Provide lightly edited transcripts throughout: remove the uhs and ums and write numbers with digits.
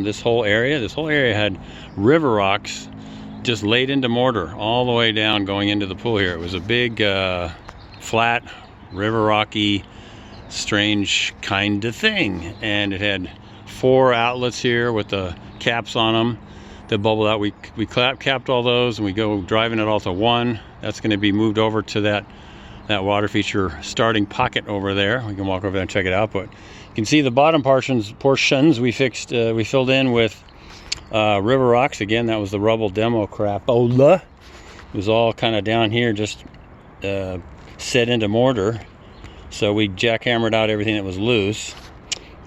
This whole area had river rocks just laid into mortar all the way down going into the pool here. It was a big flat river rocky strange kind of thing, and it had 4 outlets here with the caps on them that bubbled out. We capped all those, and we go driving it all to 1. That's going to be moved over to that water feature starting pocket over there. We can walk over there and check it out, but you can see the bottom portions we filled in with river rocks. Again, that was the rubble demo crapola. It was all kind of down here, just set into mortar. So we jackhammered out everything that was loose,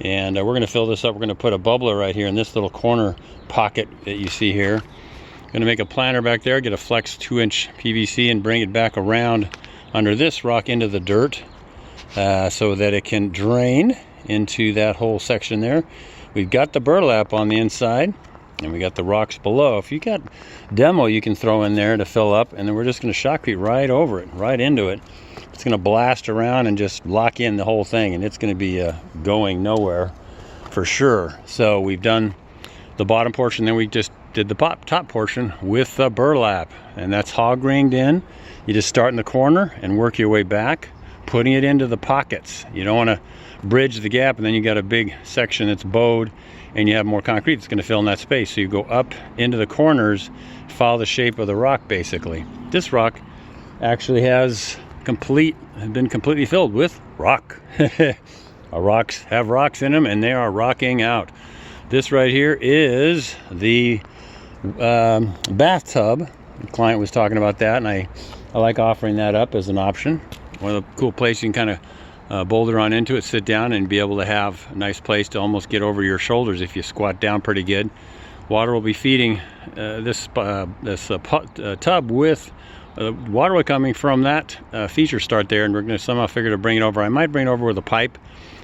and we're going to fill this up. We're going to put a bubbler right here in this little corner pocket that you see here. Going to make a planter back there, get a flex 2-inch PVC, and bring it back around under this rock into the dirt so that it can drain into that whole section there. We've got the burlap on the inside, and we got the rocks below. If you got demo, you can throw in there to fill up, and then we're just going to shotcrete right over it, right into it. It's going to blast around and just lock in the whole thing, and it's going to be going nowhere for sure. So we've done the bottom portion, then we just did the top portion with the burlap, and that's hog ringed in. You just start in the corner and work your way back, putting it into the pockets. You don't want to bridge the gap, and then you got a big section that's bowed, and you have more concrete that's going to fill in that space. So you go up into the corners, follow the shape of the rock basically. This rock actually has been completely filled with rock. Our rocks have rocks in them, and they are rocking out. This right here is the bathtub. The client was talking about that, and I like offering that up as an option. One of the cool places you can kind of boulder on into it, sit down, and be able to have a nice place to almost get over your shoulders if you squat down pretty good. Water will be feeding this tub with water will coming from that feature start there, and we're going to somehow figure to bring it over. I might bring it over with a pipe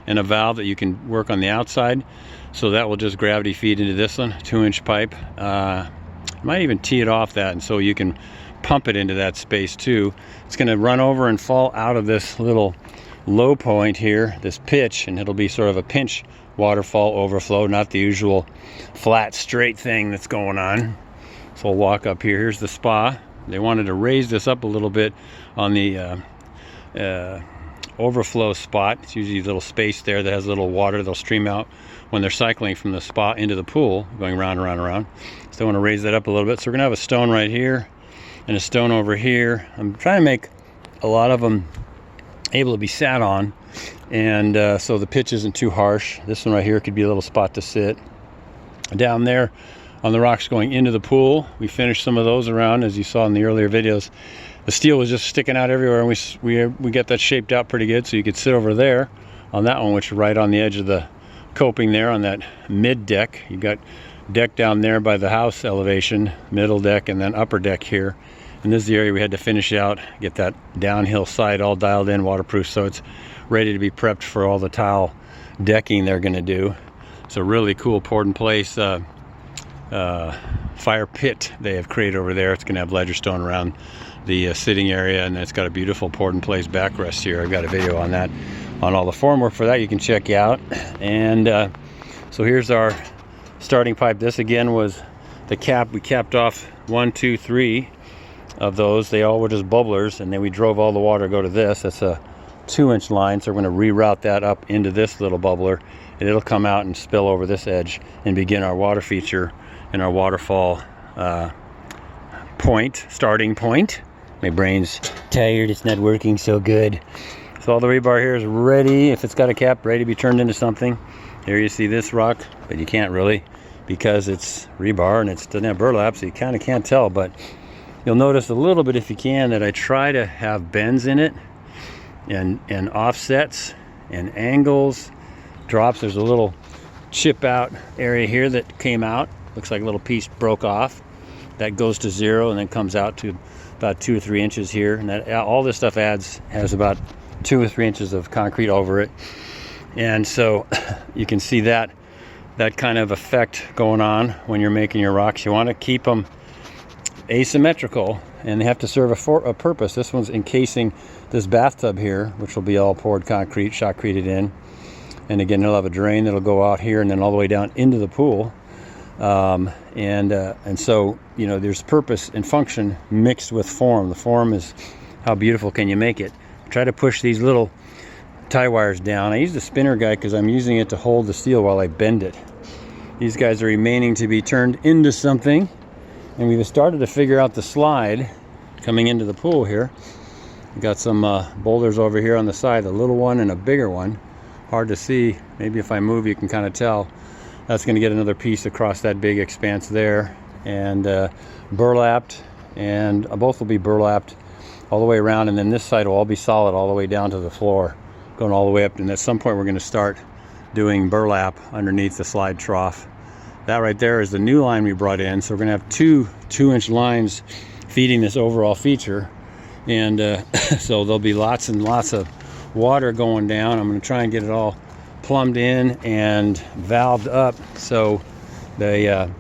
and a valve that you can work on the outside, so that will just gravity feed into this one, 2-inch pipe. Might even tee it off that, and so you can pump it into that space too. It's going to run over and fall out of this little low point here, this pitch, and it'll be sort of a pinch waterfall overflow, not the usual flat straight thing that's going on. So we'll walk up here. Here's the spa. They wanted to raise this up a little bit on the overflow spot. It's usually a little space there that has a little water that'll stream out when they're cycling from the spa into the pool, going round and round and round. So they want to raise that up a little bit. So we're going to have a stone right here and a stone over here. I'm trying to make a lot of them able to be sat on, and so the pitch isn't too harsh. This one right here could be a little spot to sit. Down there on the rocks going into the pool, we finished some of those around, as you saw in the earlier videos. The steel was just sticking out everywhere, and we got that shaped out pretty good, so you could sit over there on that one, which is right on the edge of the coping there on that mid deck. You got deck down there by the house elevation, middle deck, and then upper deck here. And this is the area we had to finish out, get that downhill side all dialed in, waterproof, so it's ready to be prepped for all the tile decking they're going to do. It's a really cool poured in place fire pit they have created over there. It's going to have ledger stone around the sitting area, and it's got a beautiful poured in place backrest here. I've got a video on that, on all the formwork for that you can check out. And so here's our starting pipe. This again was the cap. We capped off 1, 2, 3 of those. They all were just bubblers, and then we drove all the water to go to this. That's a 2-inch line, so we're going to reroute that up into this little bubbler, and it'll come out and spill over this edge and begin our water feature and our waterfall starting point. My brain's tired, it's not working so good. So all the rebar here is ready, if it's got a cap, ready to be turned into something. Here you see this rock, but you can't really, because it's rebar and it doesn't have burlap, so you kind of can't tell. But you'll notice a little bit, if you can, that I try to have bends in it and offsets and angles, drops. There's a little chip out area here that came out. Looks like a little piece broke off. That goes to 0 and then comes out to about 2 or 3 inches here. And that all this stuff has about 2 or 3 inches of concrete over it. And so you can see that kind of effect going on when you're making your rocks. You want to keep them asymmetrical, and they have to serve a purpose. This one's encasing this bathtub here, which will be all poured concrete, shotcreted in. And again, it'll have a drain that'll go out here and then all the way down into the pool. And so, you know, there's purpose and function mixed with form. The form is how beautiful can you make it. Try to push these little tie wires down. I use the spinner guide because I'm using it to hold the steel while I bend it. These guys are remaining to be turned into something, and we've started to figure out the slide coming into the pool here. We've got some boulders over here on the side, a little one and a bigger one. Hard to see. Maybe if I move you can kind of tell. That's going to get another piece across that big expanse there, and burlapped, and both will be burlapped all the way around, and then this side will all be solid all the way down to the floor, going all the way up. And at some point we're going to start doing burlap underneath the slide trough. That right there is the new line we brought in, so we're going to have two 2-inch lines feeding this overall feature, and so there'll be lots and lots of water going down. I'm going to try and get it all plumbed in and valved up so the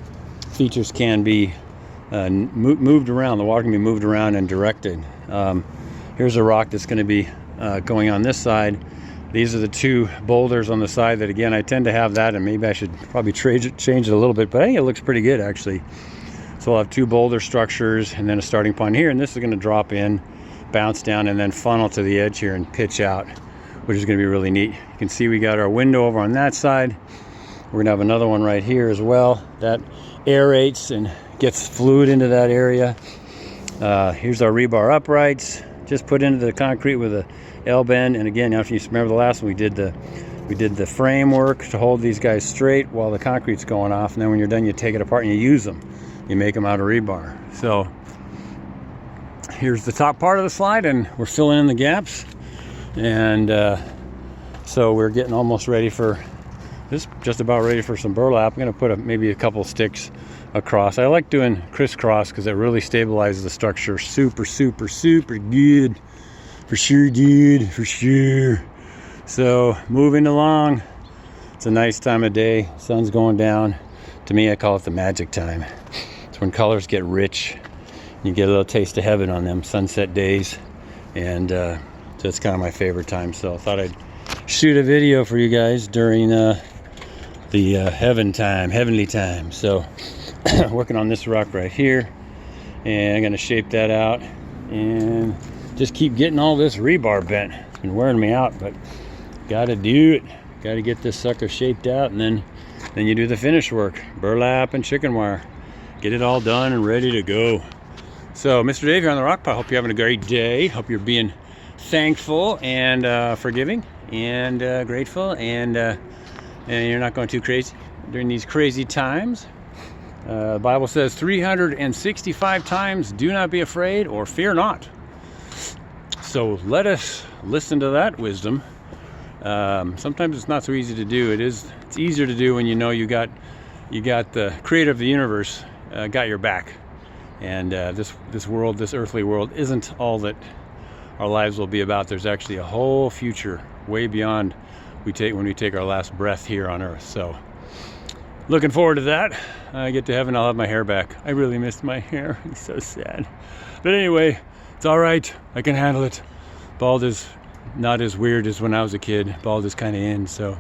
features can be moved around. The water can be moved around and directed. Here's a rock that's going to be going on this side. These are the two boulders on the side that, again, I tend to have that, and maybe I should probably change it a little bit, but I think it looks pretty good actually. So I'll have two boulder structures and then a starting point here, and this is going to drop in, bounce down, and then funnel to the edge here and pitch out, which is going to be really neat. You can see we got our window over on that side. We're going to have another one right here as well. That aerates and gets fluid into that area. Here's our rebar uprights, just put into the concrete with a L bend. And again, if you remember the last one, we did the framework to hold these guys straight while the concrete's going off. And then when you're done, you take it apart and you use them. You make them out of rebar. So here's the top part of the slide, and we're filling in the gaps. And so we're getting almost ready for this, just about ready for some burlap. I'm going to put maybe a couple sticks across. I like doing crisscross because it really stabilizes the structure. Super good. For sure, dude, for sure. So moving along. It's a nice time of day. Sun's going down. To me, I call it the magic time. It's when colors get rich. You get a little taste of heaven on them sunset days. And so it's kind of my favorite time. So I thought I'd shoot a video for you guys during the heavenly time. So working on this rock right here, and I'm going to shape that out and just keep getting all this rebar bent. It's been wearing me out, but gotta do it. Gotta get this sucker shaped out, and then you do the finish work, burlap and chicken wire. Get it all done and ready to go. So Mr. Dave here on the Rock Pile. Hope you're having a great day. Hope you're being thankful and forgiving and grateful, and you're not going too crazy during these crazy times. The Bible says 365 times, do not be afraid or fear not. So let us listen to that wisdom. Sometimes it's not so easy to do. It's easier to do when you know you got the creator of the universe got your back. And this earthly world isn't all that our lives will be about. There's actually a whole future way beyond when we take our last breath here on earth. So looking forward to that. I get to heaven, I'll have my hair back. I really missed my hair. It's so sad. But anyway, it's all right. I can handle it. Bald is not as weird as when I was a kid. Bald is kind of in, so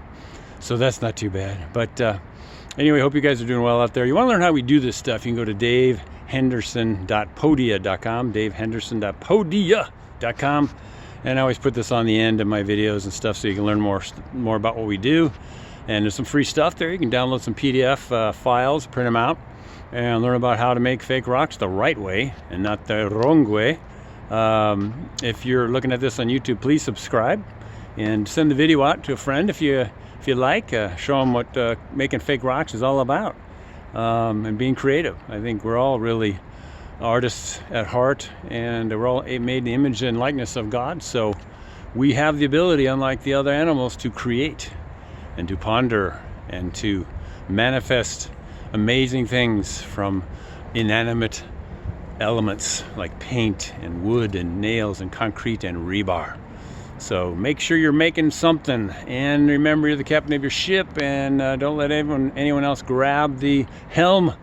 that's not too bad. But anyway, hope you guys are doing well out there. You want to learn how we do this stuff, you can go to davehenderson.podia.com, davehenderson.podia.com. And I always put this on the end of my videos and stuff so you can learn more about what we do. And there's some free stuff there. You can download some PDF files, print them out, and learn about how to make fake rocks the right way and not the wrong way. If you're looking at this on YouTube, please subscribe and send the video out to a friend if you like. Show them what making fake rocks is all about, and being creative. I think we're all really artists at heart, and we're all made in the image and likeness of God. So we have the ability, unlike the other animals, to create and to ponder and to manifest amazing things from inanimate elements like paint and wood and nails and concrete and rebar. So make sure you're making something, and remember you're the captain of your ship, and don't let anyone else grab the helm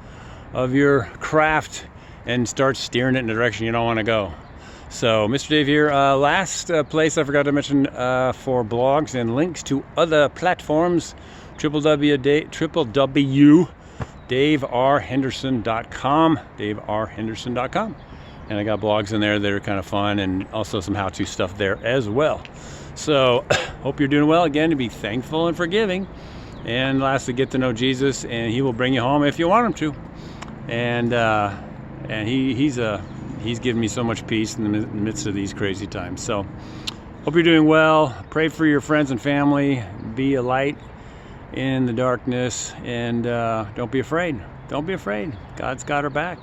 of your craft and start steering it in the direction you don't want to go. So Mr. Dave here. Last place I forgot to mention for blogs and links to other platforms, www daverhenderson.com, daverhenderson.com. And I got blogs in there that are kind of fun, and also some how-to stuff there as well. So hope you're doing well. Again, to be thankful and forgiving, and lastly, get to know Jesus, and he will bring you home if you want him to. And he's given me so much peace in the midst of these crazy times. So hope you're doing well. Pray for your friends and family. Be a light in the darkness, and don't be afraid. Don't be afraid. God's got our back.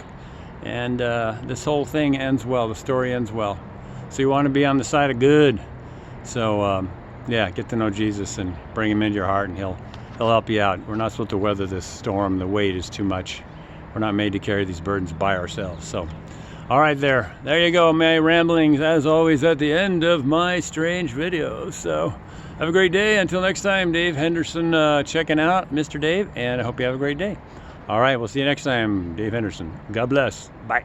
And this whole thing ends well. The story ends well. So you want to be on the side of good. So yeah, get to know Jesus and bring him into your heart, and he'll help you out. We're not supposed to weather this storm. The weight is too much. We're not made to carry these burdens by ourselves. So all right, there you go. My ramblings, as always, at the end of my strange videos. So have a great day. Until next time, Dave Henderson checking out, Mr. Dave, and I hope you have a great day. All right, we'll see you next time, Dave Henderson. God bless. Bye.